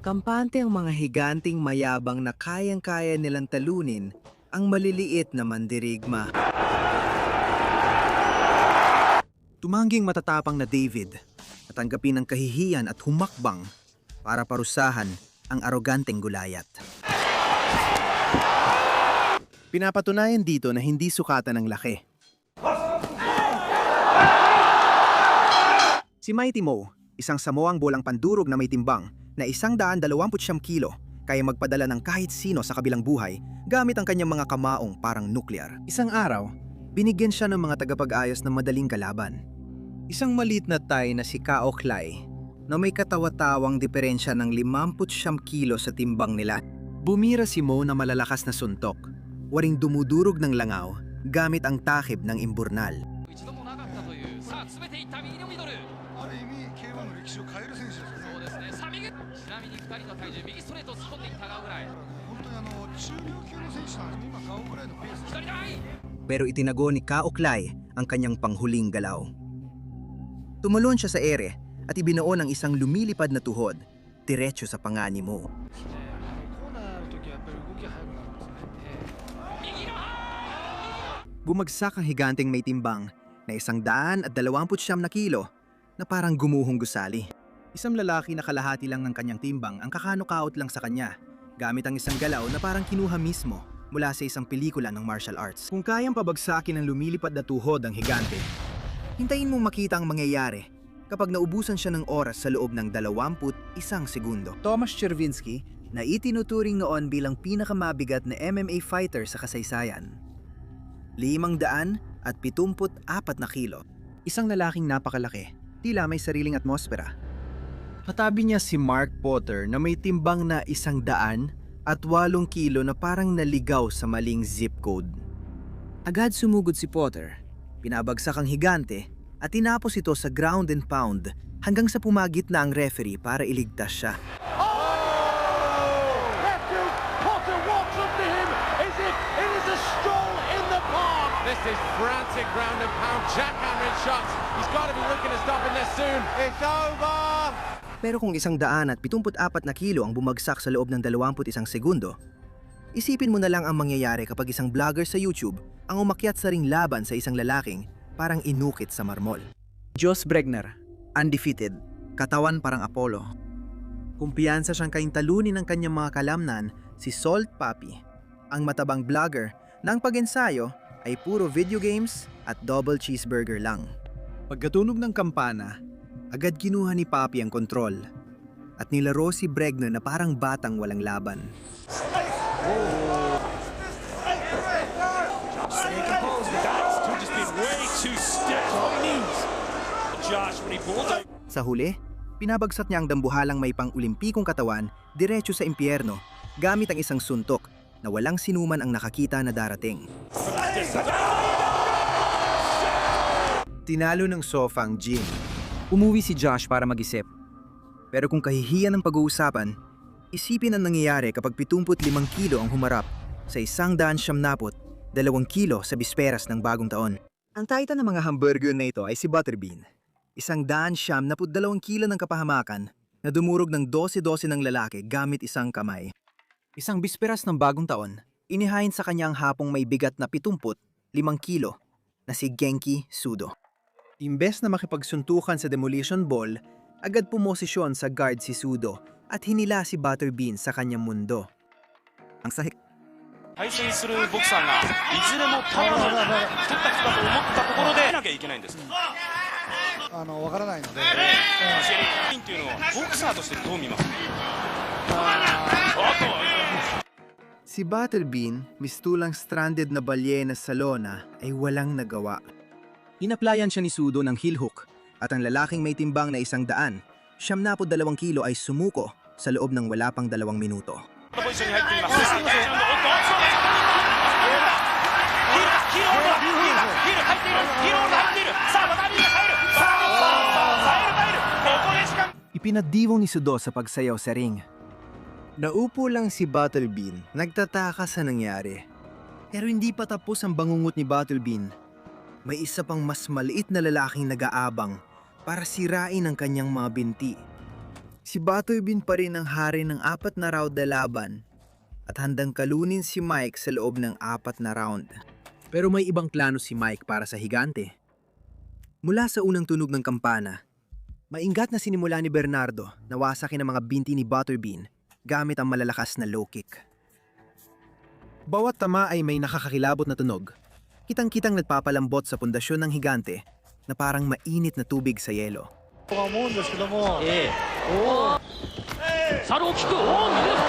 Kampante ang mga higanting mayabang na kayang-kaya nilang talunin ang maliliit na mandirigma. Tumangging matatapang na David at tanggapin ang kahihiyan at humakbang para parusahan ang aroganteng Gulayat. Pinapatunayan dito na hindi sukatan ng laki. Si Mighty Mo, isang Samoang bolang pandurog na may timbang na 129 kilo, kaya magpadala ng kahit sino sa kabilang buhay gamit ang kanyang mga kamaong parang nuklear. Isang araw, binigyan siya ng mga tagapag-ayos ng madaling kalaban. Isang maliit na Thai na si Kao Klai na may katawa-tawang diferensya ng 59 kilo sa timbang nila. Bumira si Mo na malalakas na suntok, waring dumudurog ng langaw gamit ang takip ng imburnal. 一度もなかったというさあ詰めていった右のミドルある意味 K1 の歴史を変える選手ですよね。そうですねさあ右ちなみに2人の体重右ストレートを突っ込んでいったガウぐらい本当に中量級の選手なんですね。今顔ぐらいのペース。左台 Pero itinago ni Kao Klai ang kanyang panghuling galaw. Tumalon siya sa ere at ibinuo ng isang lumilipad na tuhod, diretso sa panga ni Mo. コーナーの時はやっぱり動きが速くなるんですね。右の Bumagsak ang higanting may timbang na 129 na kilo na parang gumuhong gusali. Isang lalaki na kalahati lang ng kanyang timbang ang kakanukaot lang sa kanya gamit ang isang galaw na parang kinuha mismo mula sa isang pelikula ng martial arts. Kung kayang pabagsakin ng lumilipad na tuhod ang higante, hintayin mong makita ang mangyayari kapag naubusan siya ng oras sa loob ng 21 segundo. Thomas Chervinsky na itinuturing noon bilang pinakamabigat na MMA fighter sa kasaysayan. 574 na kilo. Isang lalaking napakalaki, tila may sariling atmosfera. Katabi niya si Mark Potter na may timbang na 108 kilo na parang naligaw sa maling zip code. Agad sumugod si Potter, pinabagsak ang higante at tinapos ito sa ground and pound hanggang sa pumagit na ang referee para iligtas siya. Potter walks up to him as if it is a stroll in the park. This is frantic ground and pound jackhammering shots. He's got to be looking to stop in there soon. It's over. Pero kung 174 na kilo ang bumagsak sa loob ng 21 segundo, isipin mo na lang ang mangyayari kapag isang vlogger sa YouTube ang umakyat sa ring laban sa isang lalaking parang inukit sa marmol. Jos Bregner, undefeated, katawan parang Apollo. Kumpiyansa siyang kaintalunin ng kanyang mga kalamnan, si Salt Papi, ang matabang vlogger na ang pag-ensayo ay puro video games at double cheeseburger lang. Pagkatunog ng kampana, agad kinuha ni Papi ang kontrol at nilaro si Bregner na parang batang walang laban. Sa huli, pinabagsak niya ang dambuhalang may pang-olimpikong katawan diretso sa impyerno gamit ang isang suntok na walang sinuman ang nakakita na darating. Tinalo ng sofa ang gym. Umuwi si Josh para mag-isip. Pero kung kahihiyan ng pag-uusapan, isipin ang nangyayari kapag 75 kilo ang humarap sa 172 kilo sa bisperas ng bagong taon. Ang titan ng mga hamburger na ito ay si Butterbean. 172 kilo ng kapahamakan na dumurog ng 12-12 ng lalaki gamit isang kamay. Isang bisperas ng bagong taon, inihain sa kanyang hapong may bigat na 75 kilo na si Genki Sudo. Imbes na makipagsuntukan sa demolition ball, agad pumosisyon sa guard si Sudo at hinila si Butterbean sa kanyang mundo. Ang sahik... 対戦するボクサーがいずれもタイトルを取った気だと思ったところでなきゃいけないんですか。わからないので。シェリーっていうのはボクサーとしてどう見ますか。Si Butterbean, mistulang stranded na balyena sa lona, ay walang nagawa. Inaplayan siya ni Sudo ng heel hook at ang lalaking may timbang na 100, 72 kilo ay sumuko sa loob ng wala pang 2 minuto. ポジションに入っています。ヒール入っている。ヒール入っている。さあまたリール入る。さあここで時間。 Ipinagdiwang ni Sudo sa pagsayaw sa ring. Naupo lang si Butterbean, nagtataka sa nangyari. Pero hindi pa tapos ang bangungot ni Butterbean. May isa pang mas maliit na lalaking nag-aabang para sirain ang kanyang mga binti. Si Batoybin pa rin ang hari ng 4 na round na laban at handang kalunin si Mike sa loob ng 4 na round. Pero may ibang plano si Mike para sa higante. Mula sa unang tunog ng kampana, maingat na sinimula ni Bernardo na wasakin ang mga binti ni Butterbean gamit ang malalakas na low kick. Bawat tama ay may nakakakilabot na tunog. Kitang-kitang nagpapalambot sa pundasyon ng higante na parang mainit na tubig sa yelo. サローキック、右フ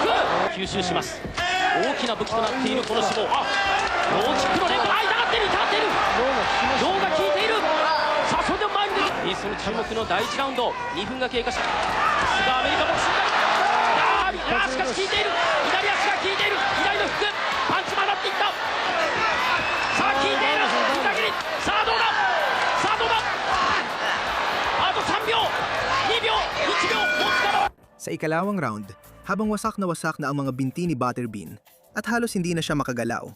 ック吸収します。大きな武器となっているこの脂肪。ローキックの連続、痛がっている、痛がっている。ローが効いている。さあそれでも前に出る。その注目の第1ラウンド、2分が経過し、さすがアメリカボクシング。しかし効いている。左足が効いている。左のフック、パンチ曲がっていった。さあ効いている。膝切り。さあどうだ。さあどうだ。あと3秒、2秒、1秒、もつかの。 Sa ikalawang round, habang wasak na ang mga binti ni Butterbean at halos hindi na siya makagalaw,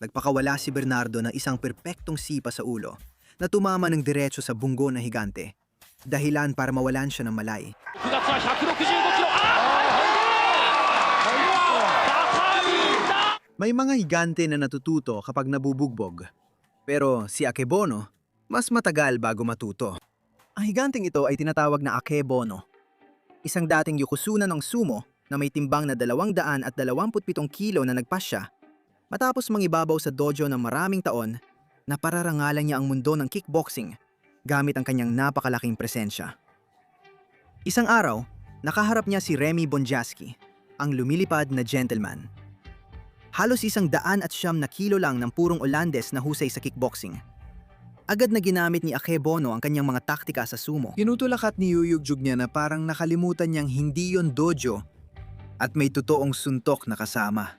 nagpakawala si Bernardo ng isang perpektong sipa sa ulo na tumama ng diretso sa bunggo ng higante, dahilan para mawalan siya ng malay. 9月は165キロ。May mga higante na natututo kapag nabubugbog, pero si Akebono mas matagal bago matuto. Ang higanteng ito ay tinatawag na Akebono, isang dating yokozuna ng sumo na may timbang na 227 kilo na nagpasya matapos mangibabaw sa dojo ng maraming taon na pararangalan niya ang mundo ng kickboxing gamit ang kanyang napakalaking presensya. Isang araw, nakaharap niya si Remy Bonjasky, ang lumilipad na gentleman. Halos 109 kilo lang ng purong Olandes na husay sa kickboxing. Agad na ginamit ni Akebono ang kanyang mga taktika sa sumo. Tinutulakat ni Yuyugjug niya na parang nakalimutan niyang hindi yon dojo at may totoong suntok na kasama.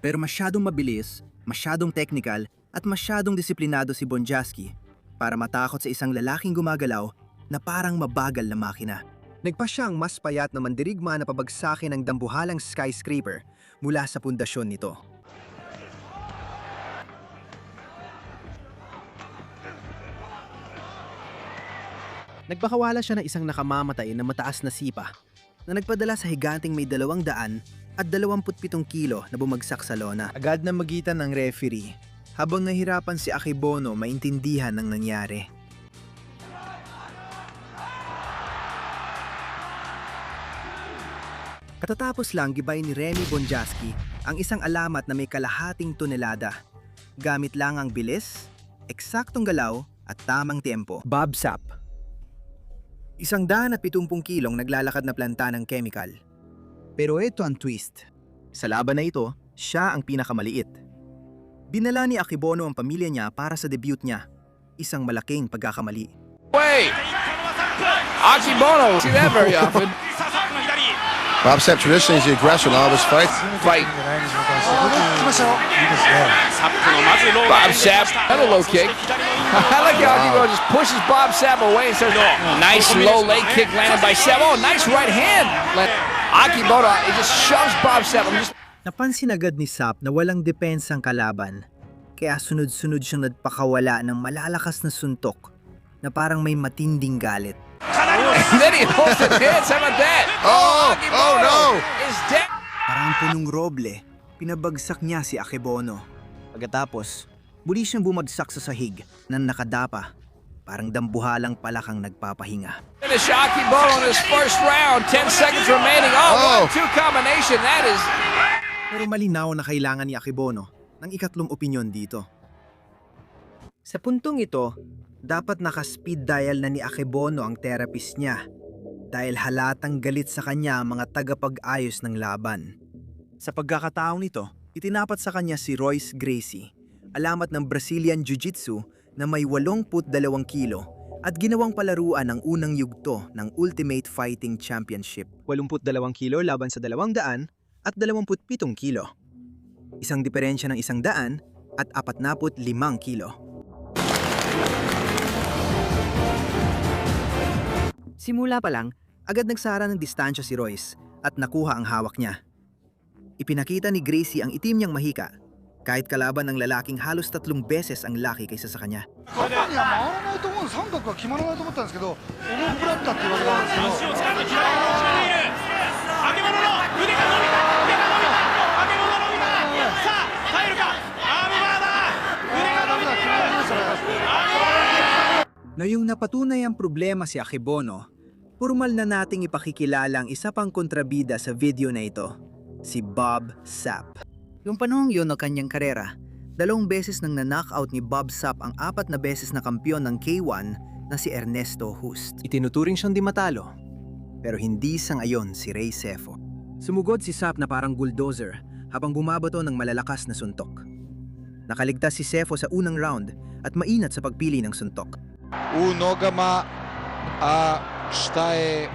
Pero masyadong mabilis, masyadong technical at masyadong disiplinado si Bonjasky para matakot sa isang lalaking gumagalaw na parang mabagal na makina. Nagpa siyang mas payat na mandirigma na pabagsakin ng dambuhalang skyscraper mula sa pundasyon nito. Nagpakawala siya ng isang nakamamatay na mataas na sipa na nagpadala sa higanting may 227 kilo na bumagsak sa lona. Agad na magitan ng referee habang nahirapan si Akebono maintindihan ang nangyari. Katatapos lang gibay ni Remy Bonjasky ang isang alamat na may kalahating tonelada. Gamit lang ang bilis, eksaktong galaw at tamang tempo. Bob Sapp. 170 kilong naglalakad na planta ng chemical. Pero ito ang twist. Sa laban na ito, siya ang pinakamaliit. Binala ni Akebono ang pamilya niya para sa debut niya. Isang malaking pagkakamali. Wait! Akebono! See that very often. Bob Sapp traditionally is the aggressor in all of his fights. Fight. Bob Sapp, another low kick. I like how Akebono just pushes Bob Sapp away and says, nice low leg kick landed by Sapp. Oh, nice right hand. Akebono, he just shoves Bob Sapp. Napansin agad ni Sapp na walang depensang kalaban. Kaya sunod-sunod siyang nagpakawala ng malalakas na suntok na parang may matinding galit. And then he holds his hands. How about that? Oh no! Is dead. Parang punong roble, pinabagsak niya si Akebono. Pagkatapos, muli siyang bumagsak sa sahig na nakadapa. Parang dambuhalang palakang nagpapahinga. Finish Akebono in his first round. 10 seconds remaining. Oh, 1-2 combination. That is... Pero malinaw na kailangan ni Akebono ng ikatlong opinyon dito. Sa puntong ito, dapat naka-speed dial na ni Akebono ang therapist niya dahil halatang galit sa kanya ang mga tagapag-ayos ng laban. Sa pagkakataong nito, itinapat sa kanya si Royce Gracie, alamat ng Brazilian Jiu-Jitsu na may 82 kilo at ginawang palaruan ang unang yugto ng Ultimate Fighting Championship. 82 kilo laban sa 200 at 27 kilo. Isang diferensya ng 100 at 45 kilo. Simula pa lang, agad nagsara ng distansya si Royce at nakuha ang hawak niya. Ipinakita ni Gracie ang itim niyang mahika, kahit kalaban ng lalaking halos 3 beses ang laki kaysa sa kanya. いや回らないと思う三角は決まらないと思ったんですけど重くなったっていうわけなんですけど足を掴んで左に持ち上げる揚げ物の腕が伸びた揚げ物伸びたさあ入るかアームバーだ腕が伸びている Ngayong napatunay ang problema si Akebono, formal na nating ipakikilala ang isa pang kontrabida sa video na ito, si Bob Sapp. Yung panahong yun ng kanyang karera, 2 beses nang na-knockout ni Bob Sapp ang 4 na beses na kampiyon ng K1 na si Ernesto Hust. Itinuturing siyang di matalo, pero hindi sangayon si Ray Sefo. Sumugod si Sapp na parang bulldozer habang bumabato ng malalakas na suntok. Nakaligtas si Sefo sa unang round at mainat sa pagpili ng suntok. U nogama, a šta je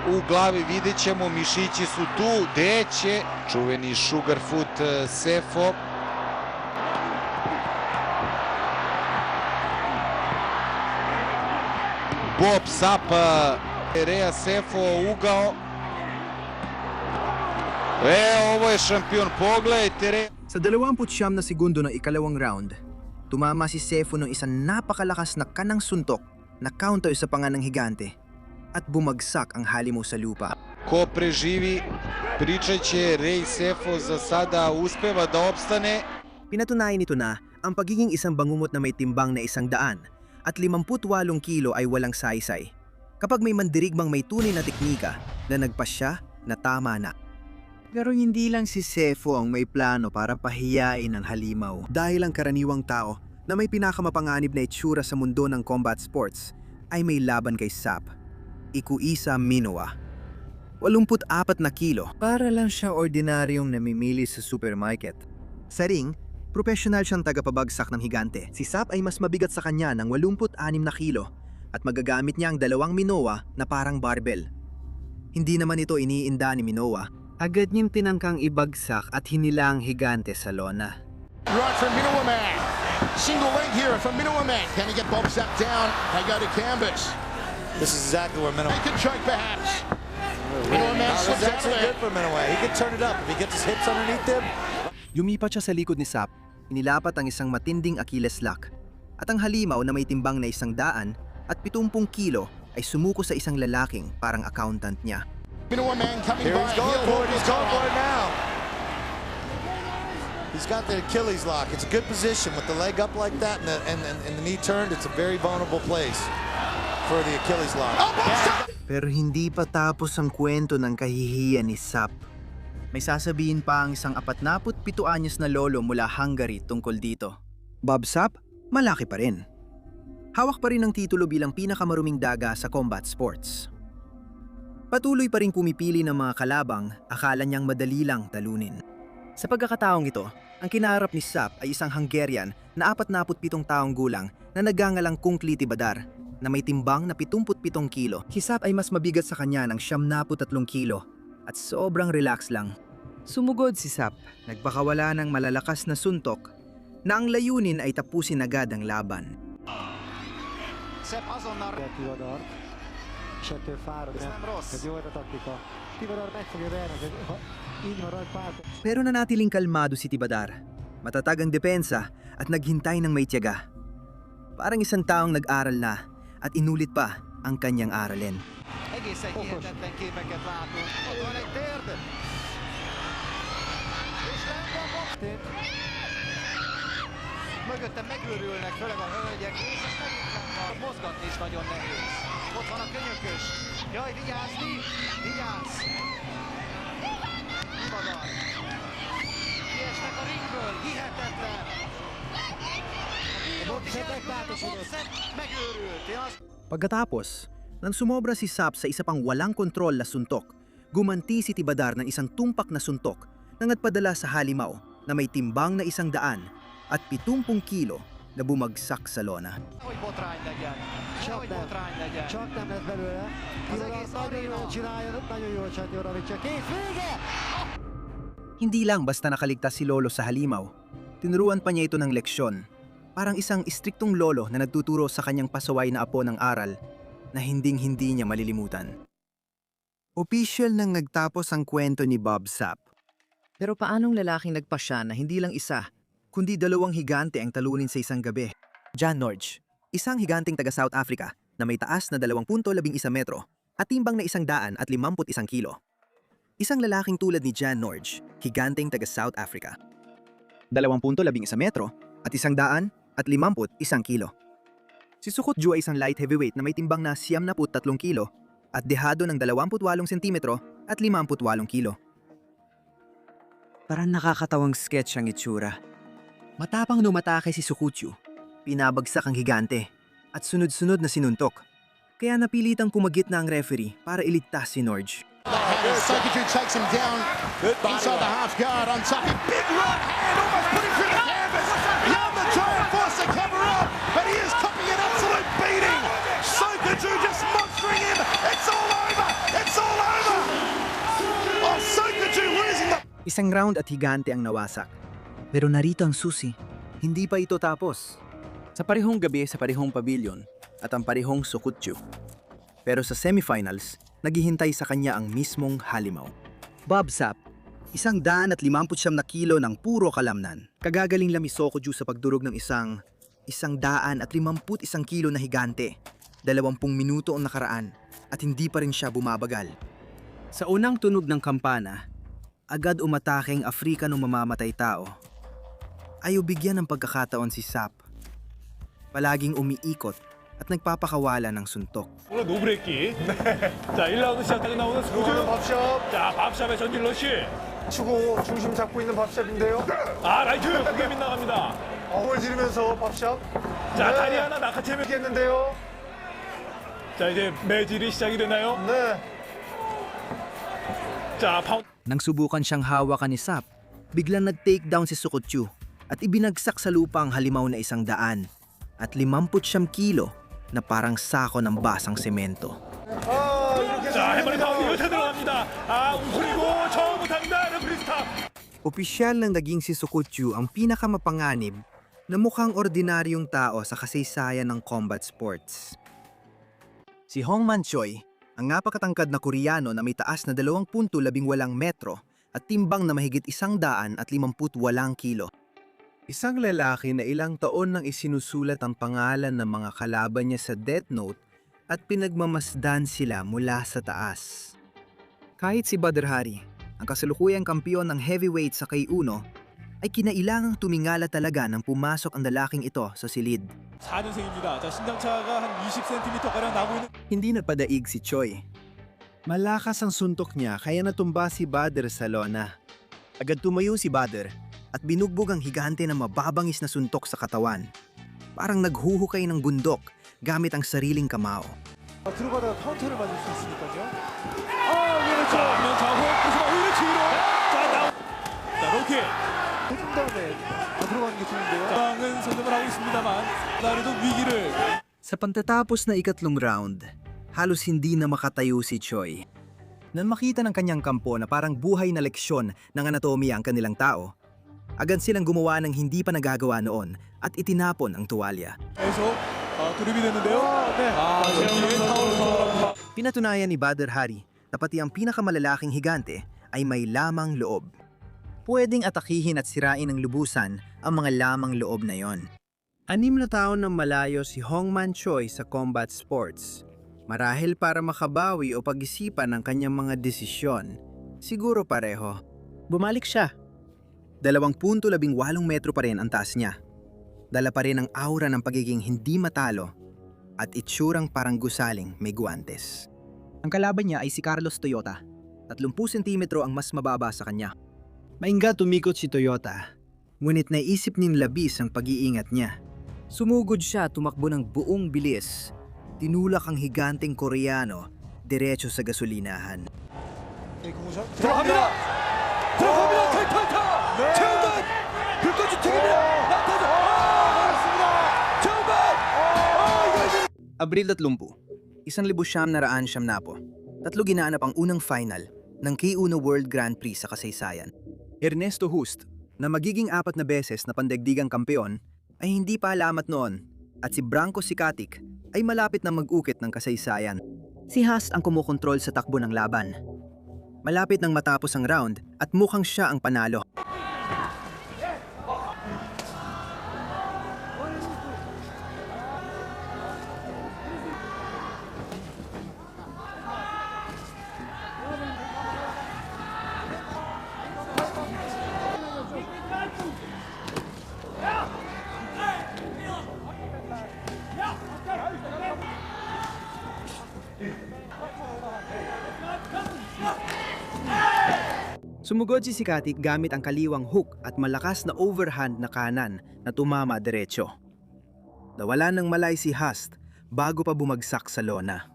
u glavi vidjet ćemo, mišići su tu, deće, čuveni Sugarfoot Sefo. Bob Sapp, Rea Sefo, ugao. Ovo je šampion, pogledajte. Sa 29 na segundo ng ikalawang round, tumama si Sefo ng isang napakalakas na kanang suntok na counter sa panga ng higante at bumagsak ang halimaw sa lupa. Ko preživi, pričat će Ray Sefo za sada uspeva da opstane. Pinatunayan nito na ang pagiging isang bangungot na may timbang na 100 at 58 kilo ay walang saysay. Kapag may mandirigmang may tunay na teknika na nagpasya na tama na. Pero hindi lang si Sefo ang may plano para pahiyain ang halimaw. Dahil ang karaniwang tao na may pinakamapanganib na itsura sa mundo ng combat sports ay may laban kay Sapp, Ikuisa Minowa. 84 na kilo. Para lang siya ordinaryong namimili sa supermarket. Sa ring, professional siyang tagapabagsak ng higante. Si Sapp ay mas mabigat sa kanya ng 86 na kilo at magagamit niya ang 2 Minowa na parang barbell. Hindi naman ito iniinda ni Minowa. Agad niyang tinangkang ibagsak at hinila ang higante sa lona. Right from Minowa Man. Single leg here from Minowa Man. Can he get Bob Sapp down? They go to canvas. This is exactly where Minowa. They can choke perhaps. Minowa Man slips out of actually there. good for Minowa. He can turn it up if he gets his hips underneath him. Yumipat siya sa likod ni Sapp, inilapat ang isang matinding Achilles lock. At ang halimaw na may timbang na 100 at 70 kilo ay sumuko sa isang lalaking parang accountant niya. Minowa Man coming Here by. he's going for it. He's going for it now. He's got the Achilles lock. It's a good position with the leg up like that and the knee turned. It's a very vulnerable place for the Achilles lock. Oh, Bob Sapp! Pero hindi pa tapos ang kwento ng kahihiyan ni Sapp. May sasabihin pa ang isang 47 anyos na lolo mula Hungary tungkol dito. Bob Sapp, malaki pa rin. Hawak pa rin ang titulo bilang pinakamaruming daga sa combat sports. Patuloy pa rin pumipili ng mga kalabang, akala niyang madali lang talunin. Sa pagkakataong ito, ang kinaharap ni Sapp ay isang Hungarian na 47 taong gulang na nagangalang Kungli Tibadar na may timbang na 77 kilo. Si Sapp ay mas mabigat sa kanya ng 73 kilo at sobrang relax lang. Sumugod si Sapp, nagpakawala ng malalakas na suntok na ang layunin ay tapusin agad ang laban. Tibadar és ettől fárad, ez jó a taktika. Tibadar meg fogja verni, így marad párt. Pero nanatiling kalmado si Tibadar. Matatag ang depensa at naghintay ng may tiyaga. Parang isang taong nag-aral na at inulit pa ang kanyang aralin. Egészen hihetetlen képeket látunk. Ott van egy térd! És nem mögöttem megőrülnek, főleg a hölgyek, és ezt megint mozgatni is nagyon nehéz. Ott van a könyökös. Jaj, vigyázz! Vigyázz! Tibadar. Kiesnek a ringből, hihetetlen! A bírót is elküldött, a boxer megőrült. Pagkatapos, nang sumobra si Sapp sa isa pang walang kontrol na suntok, gumanti si Tibadar ng isang tumpak na suntok na nagpadala sa halimaw na may timbang na 100 at 70 kilo na bumagsak sa lona. Hogy botrány legyen. Nehogy botrány legyen. Csak nem lett belőle. Az egész Nagyon aréna. jól csinálja, nagyon jól csinálja Joravicek. Kész, vége! Hindi lang basta nakaligtas si Lolo sa halimaw. Tinuruan pa niya ito ng leksyon. Parang isang istriktong lolo na nagtuturo sa kanyang pasaway na apo ng aral na hinding-hindi niya malilimutan. Opisyal nang nagtapos ang kwento ni Bob Sapp. Pero paanong lalaking nagpasya na hindi lang isa, kundi dalawang higante ang talunin sa isang gabi? Jan Norge, isang higanteng taga South Africa na may taas na 2.11 metro at timbang na 151 kilo. Isang lalaking tulad ni Jan Norge, higanteng taga South Africa. 2.11 metro at 151 kilo. Si Sukutju ay isang light heavyweight na may timbang na 93 kilo at dehado ng 28 sentimetro at 58 kilo. Parang nakakatawang sketch ang itsura. Matapang numatake si Sukutju. Pinabagsak ang higante at sunod-sunod na sinuntok. Kaya napilitang pumagitna ang referee para iligtas si Norge. Sokaju takes him down inside the half guard. Untaki, big right hand, almost put him through the canvas. Yama trying force the cover up, but he is copying an absolute beating. Sokaju just monstering him. It's all over. It's all over. Oh, Sokaju losing the. Isang round at higante ang nawasak. Pero narito ang susi. Hindi pa ito tapos. Sa parehong gabi sa parehong pavilion at ang parehong Sukutju. Pero sa semifinals, naghihintay sa kanya ang mismong halimaw. Bob Sapp, 159 na kilo ng puro kalamnan. Kagagaling lang ni Sokutju sa pagdurog ng 151 kilo na higante. 20 minuto ang nakaraan at hindi pa rin siya bumabagal. Sa unang tunog ng kampana, agad umatake ang Afrikanong mamamatay tao. Ayaw bigyan ng pagkakataon si Sapp. Palaging umiikot at nagpapakawala ng suntok. 오늘 노브레이키. 자, 1라운드 시작까지 나오는 스쿠즈. 밥샵. 자, 밥샵의 전진 러쉬. 치고 중심 잡고 있는 밥샵인데요. 아, 라이트 크게 빗나갑니다. 어울 지르면서 밥샵. 자, 다리 하나 낙하채면 했는데요. 자, 이제 매질이 시작이 되나요? 네. 자, 파운드. Nang subukan siyang hawakan ni Sapp, biglang nag-takedown si Sukutju at ibinagsak sa lupa ang halimaw na 100 at 59 kilo na parang sako ng basang semento. 자, 해머리 파운드 여차 들어갑니다. 아, 웅크리고 처음부터입니다. 레프리 스탑. Opisyal ng naging si Sukutju ang pinakamapanganib na mukhang ordinaryong tao sa kasaysayan ng combat sports. Si Hongman Choi, ang napakatangkad na Koreano na may taas na 2.18 metro at timbang na mahigit 158 kilo. Isang lalaki na ilang taon nang isinusulat ang pangalan ng mga kalaban niya sa Death Note at pinagmamasdan sila mula sa taas. Kahit si Badr Hari, ang kasalukuyang kampiyon ng heavyweight sa K1, ay kinailangang tumingala talaga nang pumasok ang lalaking ito sa silid. 4년생입니다. 자, 신장차가 한 20cm가량 나고 있는. Hindi nagpadaig si Choi. Malakas ang suntok niya kaya natumba si Badr sa lona. Agad tumayo si Badr at binugbog ang higante na mababangis na suntok sa katawan. Parang naghuhukay ng bundok gamit ang sariling kamao. 들어가다가 카운터를 맞을 수 있으니까요. 자, 면 좌호 구수마 오히려 뒤로. 자, 자, 로킥. 해준 다음에 들어가는 게 좋은데요. 장은 선점을 하고 있습니다만 나르도 위기를. Sa pantatapos na ikatlong round, halos hindi na makatayo si Choi. Nang makita ng kanyang kampo na parang buhay na leksyon ng anatomiya ang kanilang tao, agad silang gumawa ng hindi pa nagagawa noon at itinapon ang tuwalya. 계속 돌입이 됐는데요. 네. 여기에 파울을 선언합니다. Pinatunayan ni Badr Hari na pati ang pinakamalalaking higante ay may lamang loob. Pwedeng atakihin at sirain ng lubusan ang mga lamang loob na yon. 6 na taon nang malayo si Hongman Choi sa combat sports. Marahil para makabawi o pag-isipan ng kanyang mga desisyon, siguro pareho. Bumalik siya. 2.18 metro pa rin ang taas niya. Dala pa rin ang aura ng pagiging hindi matalo at itsurang parang gusaling may guwantes. Ang kalaban niya ay si Carlos Toyota. 30 sentimetro ang mas mababa sa kanya. Maingat tumikot si Toyota, ngunit naisip niyang labis ang pag-iingat niya. Sumugod siya at tumakbo ng buong bilis. Tinulak ang higanteng Koreano diretso sa gasolinahan. 들어갑니다. 들어갑니다. 탈탈타. 정답. 불꽃이 튀깁니다. 나타나. Abril 30, 1970, tatlo ginanap ang unang final ng K1 World Grand Prix sa kasaysayan. Ernesto Hust, na magiging 4 na beses na pandaigdigang kampeon, ay hindi pa alamat noon at si Branko Sikatic ay malapit na mag-ukit ng kasaysayan. Si Hust ang kumukontrol sa takbo ng laban. Malapit nang matapos ang round at mukhang siya ang panalo. Sumugod si Sikatic gamit ang kaliwang hook at malakas na overhand na kanan na tumama diretso. Nawala ng malay si Hust bago pa bumagsak sa lona.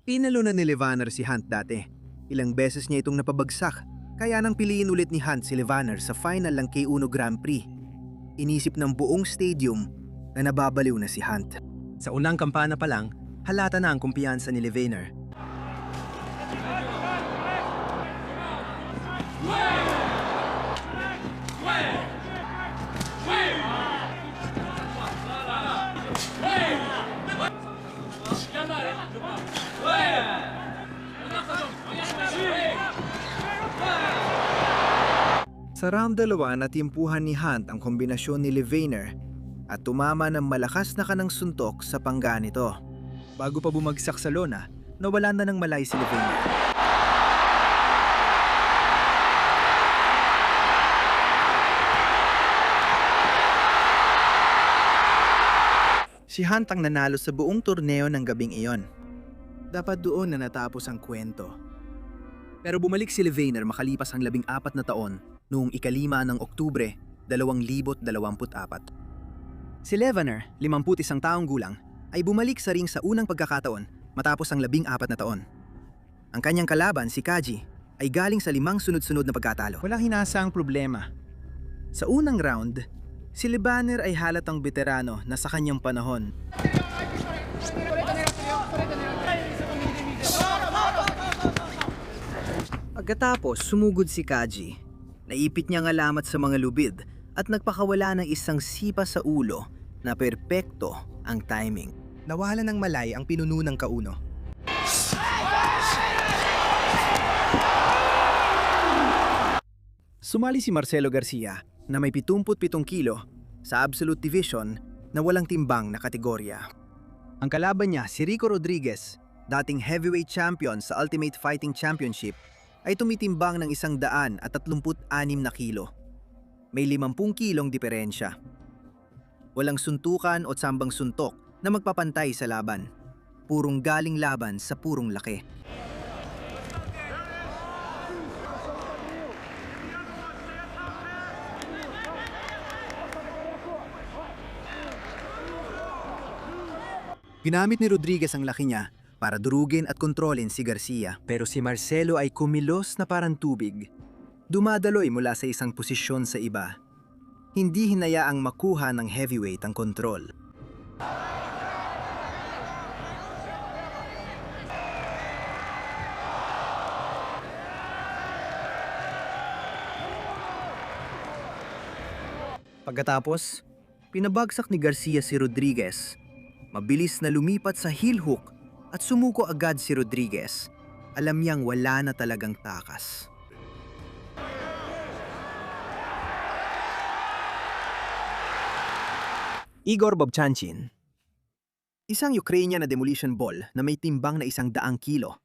Pinalo na ni Levaner si Hunt dati. Ilang beses niya itong napabagsak, kaya nang piliin ulit ni Hunt si Levaner sa final ng K1 Grand Prix. Inisip ng buong stadium na nababaliw na si Hunt. Sa unang kampana pa lang, halata na ang kumpiyansa ni Levaner. Sa round 2, natimpuhan ni Hunt ang kombinasyon ni Levaner at tumama ng malakas na kanang suntok sa pangga nito. Bago pa bumagsak sa lona, nawalan na ng malay si Levaner. Si Hunt ang nanalo sa buong torneo ng gabing iyon. Dapat doon na natapos ang kwento. Pero bumalik si Levaner makalipas ang 14 na taon noong 5 ng Oktubre, 2024. Si Levaner, 51 taong gulang, ay bumalik sa ring sa unang pagkakataon matapos ang 14 na taon. Ang kanyang kalaban, si Kaji, ay galing sa 5 sunod-sunod na pagkatalo. Walang hinasang problema. Sa unang round, si Levaner ay halatang veterano na sa kanyang panahon. Pagkatapos, sumugod si Kaji. Naipit niya ang alamat sa mga lubid at nagpakawala ng isang sipa sa ulo na perpekto ang timing. Nawala ng malay ang pinuno ng kauno. Sumali si Marcelo Garcia na may 77 kilo sa Absolute Division na walang timbang na kategorya. Ang kalaban niya, si Rico Rodriguez, dating heavyweight champion sa Ultimate Fighting Championship, ay tumitimbang ng 136 na kilo. May 50 kilong diferensya. Walang suntukan o sambang suntok na magpapantay sa laban. Purong galing laban sa purong laki. Ginamit ni Rodriguez ang laki niya para durugin at kontrolin si Garcia. Pero si Marcelo ay kumilos na parang tubig. Dumadaloy mula sa isang posisyon sa iba. Hindi hinayaang makuha ng heavyweight ang kontrol. Pagkatapos, pinabagsak ni Garcia si Rodriguez. Mabilis na lumipat sa heel hook at sumuko agad si Rodriguez. Alam niyang wala na talagang takas. Igor Bobchanchin, isang Ukrainian na demolition ball na may timbang na 100 kilo.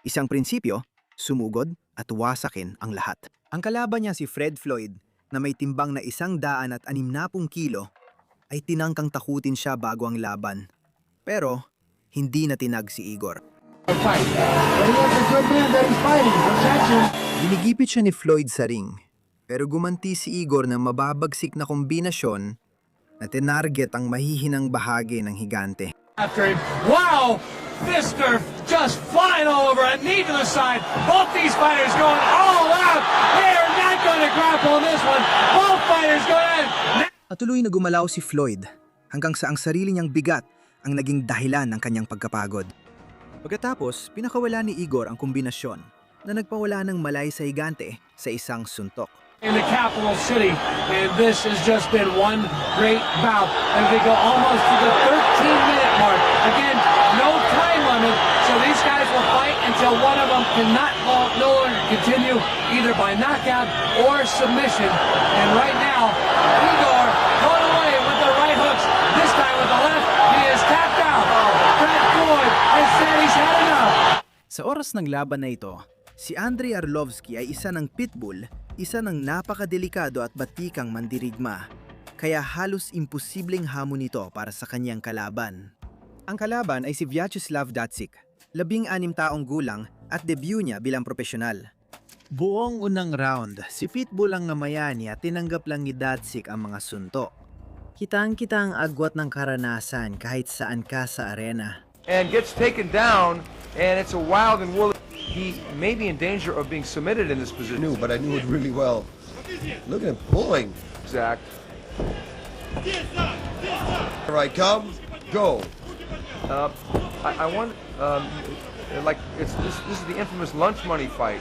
Isang prinsipyo, sumugod at wasakin ang lahat. Ang kalaban niya si Fred Floyd na may timbang na 160 kilo ay tinangkang takutin siya bago ang laban. Pero hindi na tinag si Igor. Binigipit siya ni Floyd sa ring, pero gumanti si Igor ng mababagsik na kombinasyon na tinarget ang mahihinang bahagi ng higante. After him, wow! Fisker just flying all over a knee to the side. Both these fighters going all out. They are not going to grapple in this one. Both fighters going in. At tuloy na gumalaw si Floyd hanggang sa ang sarili niyang bigat ang naging dahilan ng kanyang pagkapagod. Pagkatapos, pinakawala ni Igor ang kombinasyon na nagpawala ng malay sa higante sa isang suntok. In the capital city, and this has just been one great bout as they go almost to the 13-minute mark. Again, no time limit, so these guys will fight until one of them cannot no longer continue either by knockout or submission. And right now, Igor going away with the right hooks, this time with the left, he is tapped out. Brad Floyd has said he's had enough. Sa oras ng laban na ito, si Andrei Arlovski ay isa ng pitbull, isa ng napakadelikado at batikang mandirigma, kaya halos imposibleng hamon nito para sa kanyang kalaban. Ang kalaban ay si Vyacheslav Datsik, 16 taong gulang at debut niya bilang profesional. Buong unang round, si Pitbull ang namayani at tinanggap lang ni Datsik ang mga suntok. Kitang-kita ang agwat ng karanasan kahit saan ka sa arena. And gets taken down, and it's a wild and woolly. He may be in danger of being submitted in this position. But I knew it really well. Look at him pulling. Zach. Here I come. Go. I want, like, this is the infamous lunch money fight.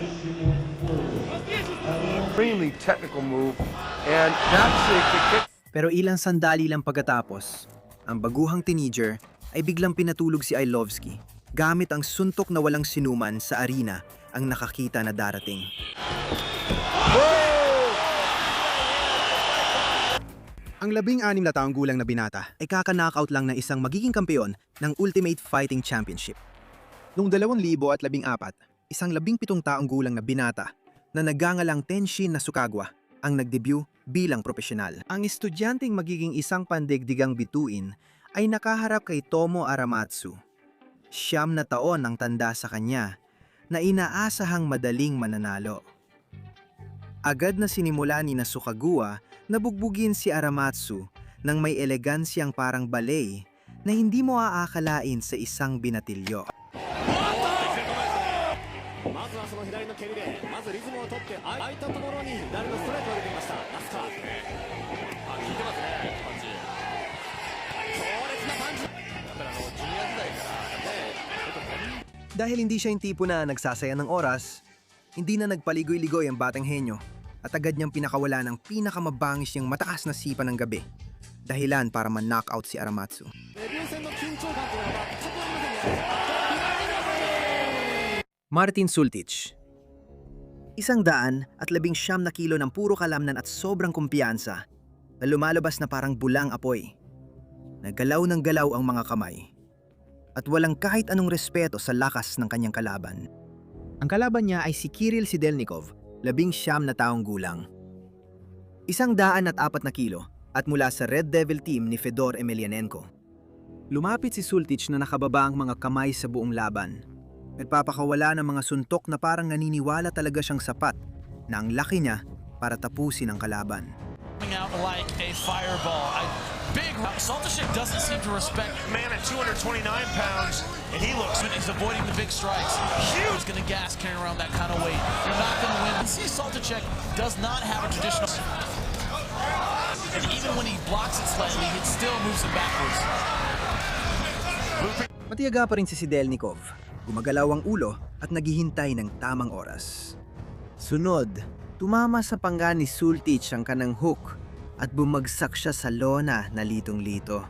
Extremely technical move, and that's it. Pero ilang sandali lang pagkatapos, ang baguhang teenager ay biglang pinatulog si Arlovski gamit ang suntok na walang sinuman sa arena ang nakakita na darating. Ang 16 na taong gulang na binata ay kaka-knockout lang ng isang magiging kampeon ng Ultimate Fighting Championship. Noong 2014, isang 17 taong gulang na binata na nagangalang Tenshin Nasukawa ang nagdebut bilang profesional. Ang estudyanteng magiging isang pandigdigang bituin ay nakaharap kay Tomo Aramatsu. 9 na taon ang tanda sa kanya na inaasahang madaling mananalo. Agad na sinimula ni Nasukawa na bugbugin si Aramatsu ng may elegansyang parang ballet na hindi mo aakalain sa isang binatilyo. Dahil hindi siya yung tipo na nagsasaya ng oras, hindi na nagpaligoy-ligoy ang batang henyo at agad niyang pinakawala ng pinakamabangis niyang mataas na sipa ng gabi, dahilan para man-knockout si Aramatsu. Martin Sultic, 119 na kilo ng puro kalamnan at sobrang kumpiyansa na lumalabas na parang bulang apoy. Naggalaw ng galaw ang mga kamay at walang kahit anong respeto sa lakas ng kanyang kalaban. Ang kalaban niya ay si Kirill Sidelnikov, 19 na taong gulang. 104 na kilo at mula sa Red Devil team ni Fedor Emelianenko. Lumapit si Sultic na nakababa ang mga kamay sa buong laban. Nagpapakawala ng mga suntok na parang naniniwala talaga siyang sapat na ang laki niya para tapusin ang kalaban. Out like a fireball. Big Saltashik doesn't seem to respect man at 229 pounds, and he looks he's avoiding the big strikes. Huge, he's gonna gas carrying around that kind of weight. You're not gonna win. See, Saltashik does not have a traditional, and even when he blocks it slightly, it still moves him backwards. Matiyaga pa rin si Sidelnikov. Gumagalaw ang ulo at naghihintay ng tamang oras. Sunod, tumama sa pangga ni Sultic ang kanang hook at bumagsak siya sa lona na litong-lito.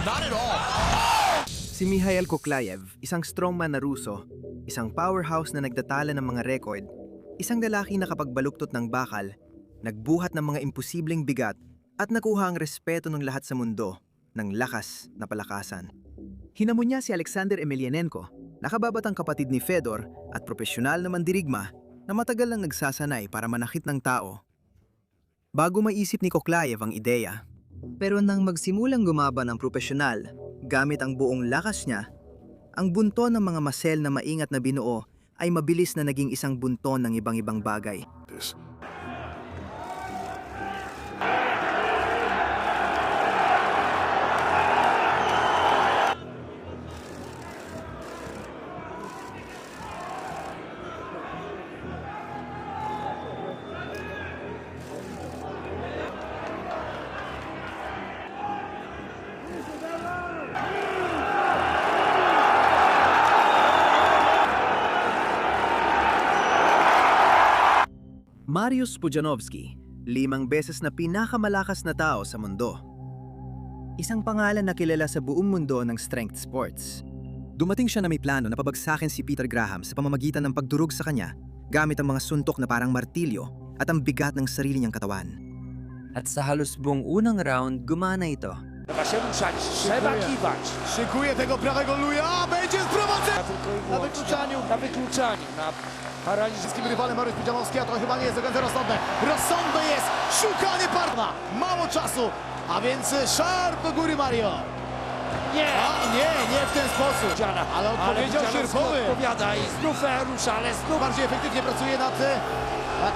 Not at all. Si Mikhail Koklayev, isang strongman na Ruso, isang powerhouse na nagtatala ng mga record, isang lalaki na kapag baluktot ng bakal, nagbuhat ng mga imposibleng bigat at nakuha ang respeto ng lahat sa mundo ng lakas na palakasan. Hinamon niya si Alexander Emelianenko, nakababatang kapatid ni Fedor at profesional na mandirigma na matagal lang nagsasanay para manakit ng tao. Bago maisip ni Koklayev ang ideya. Pero nang magsimulang gumaban ng profesional, gamit ang buong lakas niya, ang bunton ng mga masel na maingat na binuo ay mabilis na naging isang bunton ng ibang-ibang bagay. Mariusz Pudzianowski, 5 beses na pinakamalakas na tao sa mundo. Isang pangalan na kilala sa buong mundo ng strength sports. Dumating siya na may plano na pabagsakin si Peter Graham sa pamamagitan ng pagdurog sa kanya gamit ang mga suntok na parang martilyo at ang bigat ng sarili niyang katawan. At sa halos buong unang round, gumana ito. Trzeba się ruszać, trzeba kiwać. Szykuje tego prawego luja, będzie sprowadzenie! Na wykluczaniu. Na wykluczaniu, na paraliżu. Wszystkim rywalem Mariusz Pudzianowski, a to chyba nie jest do końca rozsądne. Rozsądne jest szukanie partnera. Mało czasu, a więc szarp do góry Mario. Nie! Nie w ten sposób. Ale odpowiedział sierpowy. Odpowiada i znów rusza, ale znów Bardziej efektywnie pracuje nad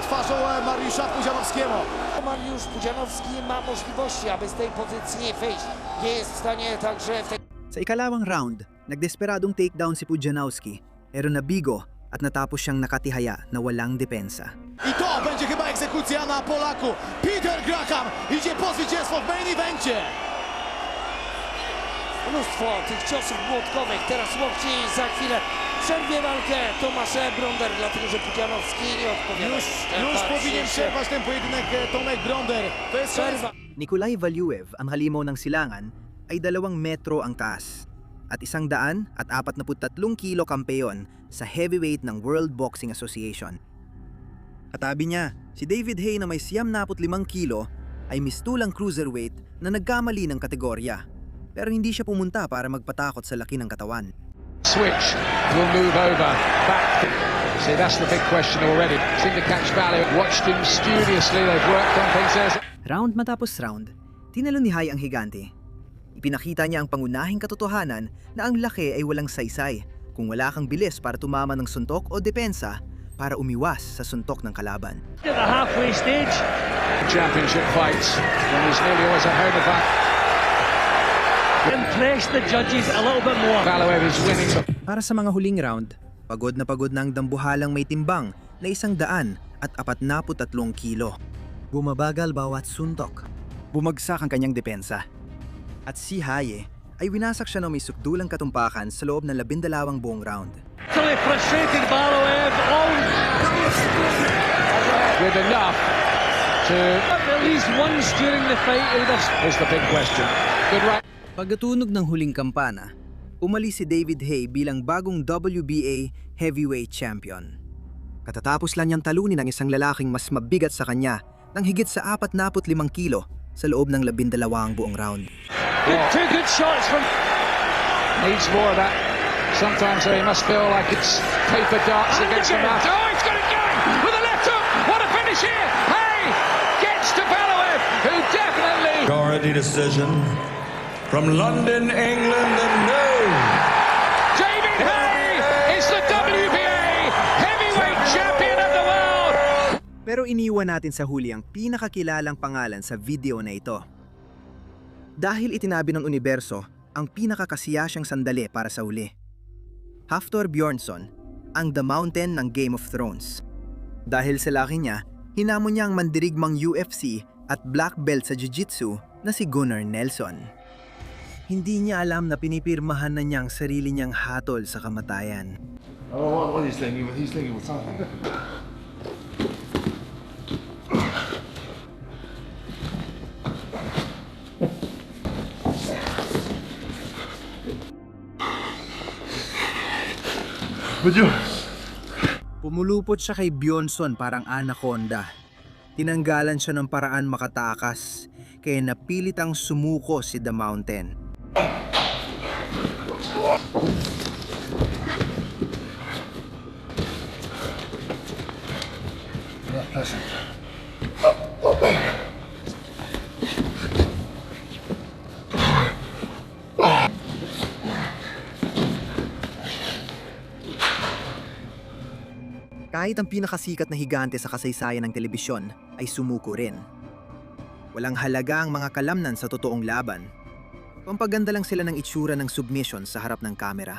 twarzą Mariusza Pudzianowskiego. Mariusz Pudzianowski ma możliwości, aby z tej pozycji wyjść. Nie jest w stanie także w tej... Sa ikalawang round, nagdesperadong takedown si Pudzianowski, pero nabigo at natapos siyang nakatihaya na walang depensa. I to będzie chyba egzekucja na Polaku. Peter Graham idzie po zwycięstwo w main evencie. Mnóstwo tych ciosów młotkowych, teraz łokci i za chwilę przerwie walkę Tomasz Bronder, dlatego że Pudzianowski nie odpowiada. Już powinien przerwać ten pojedynek Tomek Bronder. To jest przerwa. Nikolai Valuev, ang halimaw ng silangan, ay 2 metro ang taas at 143 kilo kampeon sa heavyweight ng World Boxing Association. Katabi niya, si David Haye na may 95 kilo ay mistulang cruiserweight na nagkamali ng kategorya. Pero hindi siya pumunta para magpatakot sa laki ng katawan. Switch will move over back. See, that's the big question already. Seemed to catch Value. Watched him studiously. They've worked on things. Round matapos round, tinalo ni Haye ang higante. Ipinakita niya ang pangunahing katotohanan na ang laki ay walang saysay kung wala kang bilis para tumama ng suntok o depensa para umiwas sa suntok ng kalaban. At the halfway stage. Championship fights when there's nearly always a home advantage. Impress the judges a little bit more. Value is winning. Para sa mga huling round, pagod na ang dambuhalang may timbang na 143 kilo. Bumabagal bawat suntok. Bumagsak ang kanyang depensa. At si Haye ay winasak siya ng may sukdulang katumpakan sa loob ng 12 buong round. Totally frustrated Value. With enough to... At least once during the fight. Is the big question. Good right. Pagkatunog ng huling kampana, umalis si David Haye bilang bagong WBA heavyweight champion. Katatapos lang niyang talunin ang isang lalaking mas mabigat sa kanya ng higit sa 45 kilo sa loob ng 12 buong round. Two good shots from... Needs more of that. Sometimes he must feel like it's paper darts against the mouth. Oh, he's got it going with a left hook. What a finish here. Haye gets to Value, who definitely... Majority decision. From London, England, and no. David Haye is the WBA heavyweight champion of the world. Pero iniwan natin sa huli ang pinakakilalang pangalan sa video na ito. Dahil itinabi ng universo ang pinakakasiyasyang sandali para sa huli. Hafthor Bjornsson, ang The Mountain ng Game of Thrones. Dahil sa laki niya, hinamon niya ang mandirigmang UFC at black belt sa Jiu-Jitsu na si Gunnar Nelson. Hindi niya alam na pinipirmahan na niya ang sarili niyang hatol sa kamatayan. Oh, what he's thinking? He's thinking with something. Pumulupot siya kay Bjornsson parang anaconda. Tinanggalan siya ng paraan makatakas, kaya napilit ang sumuko si The Mountain. Kahit ang pinakasikat na higante sa kasaysayan ng telebisyon ay sumuko rin. Walang halaga ang mga kalamnan sa totoong laban. Pampaganda lang sila ng itsura ng submission sa harap ng kamera.